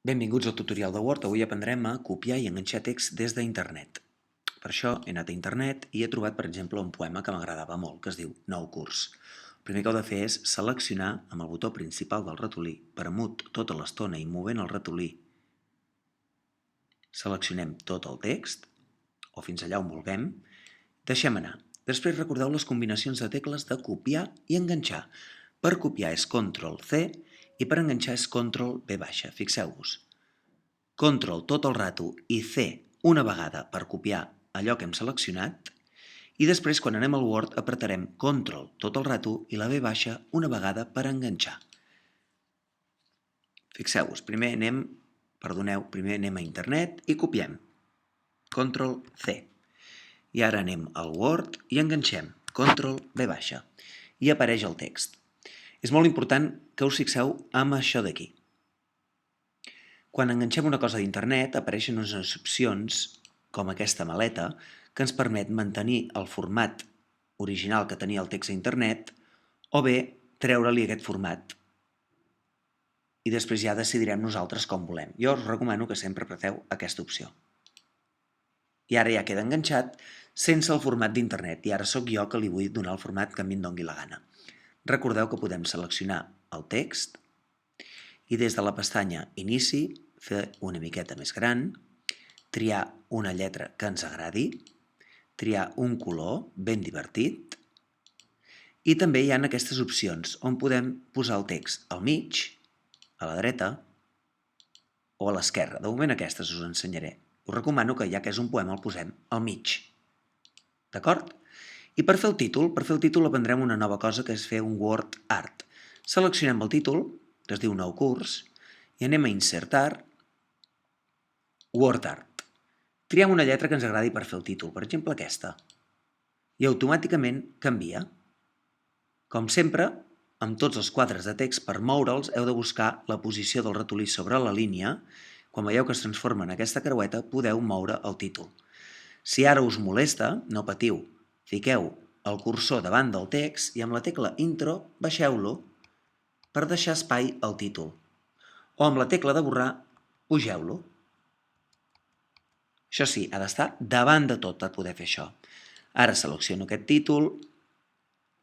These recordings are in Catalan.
Benvinguts al tutorial de Word. Avui aprendrem a copiar i enganxar text des d'internet. Per això he anat a internet i he trobat, per exemple, un poema que m'agradava molt, que es diu Nou curs. El primer que heu de fer és seleccionar amb el botó principal del ratolí, premut tota l'estona i movent el ratolí. Seleccionem tot el text, o fins allà on vulguem, deixem anar. Després recordeu les combinacions de tecles de copiar i enganxar. Per copiar és Ctrl+C i per enganxar és Ctrl+V. Fixeu-vos. Ctrl tot el rato i C una vegada per copiar allò que hem seleccionat i després quan anem al Word apretarem Ctrl tot el rato i la V baixa una vegada per enganxar. Fixeu-vos, primer anem a internet i copiem. Ctrl+C. I ara anem al Word i enganxem. Ctrl+V baixa. I apareix el text. És molt important que us fixeu amb això d'aquí. Quan enganxem una cosa d'internet apareixen unes opcions, com aquesta maleta, que ens permet mantenir el format original que tenia el text a internet o bé treure-li aquest format. I després ja decidirem nosaltres com volem. Jo us recomano que sempre apreteu aquesta opció. I ara ja queda enganxat sense el format d'internet i ara sóc jo que li vull donar el format que a mi em doni la gana. Recordeu que podem seleccionar el text i des de la pestanya Inici fer una miqueta més gran, triar una lletra que ens agradi, triar un color ben divertit i també hi ha aquestes opcions on podem posar el text al mig, a la dreta o a l'esquerra. De moment aquestes us ensenyaré. Us recomano que ja que és un poema el posem al mig. D'acord? I per fer el títol aprendrem una nova cosa que és fer un word art. Seleccionem el títol, que es diu Nou curs, i anem a insertar Word Art. Triem una lletra que ens agradi per fer el títol, per exemple aquesta, i automàticament canvia. Com sempre, amb tots els quadres de text, per moure'ls heu de buscar la posició del ratolí sobre la línia. Quan veieu que es transforma en aquesta creueta, podeu moure el títol. Si ara us molesta, no patiu, fiqueu el cursor davant del text i amb la tecla Intro baixeu-lo per deixar espai al títol. O amb la tecla de borrar, pugeu-lo. Això sí, ha d'estar davant de tot per poder fer això. Ara selecciono aquest títol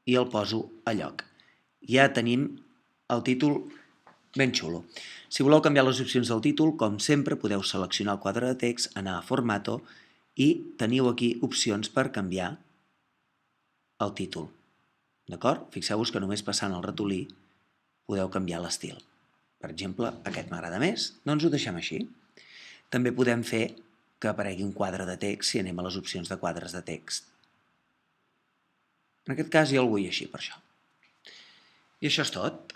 i el poso a lloc. Ja tenim el títol ben xulo. Si voleu canviar les opcions del títol, com sempre, podeu seleccionar el quadre de text, anar a Formato i teniu aquí opcions per canviar el títol. D'acord? Fixeu-vos que només passant el ratolí podeu canviar l'estil. Per exemple, aquest m'agrada més, doncs ho deixem així. També podem fer que aparegui un quadre de text si anem a les opcions de quadres de text. En aquest cas jo el vull així per això. I això és tot.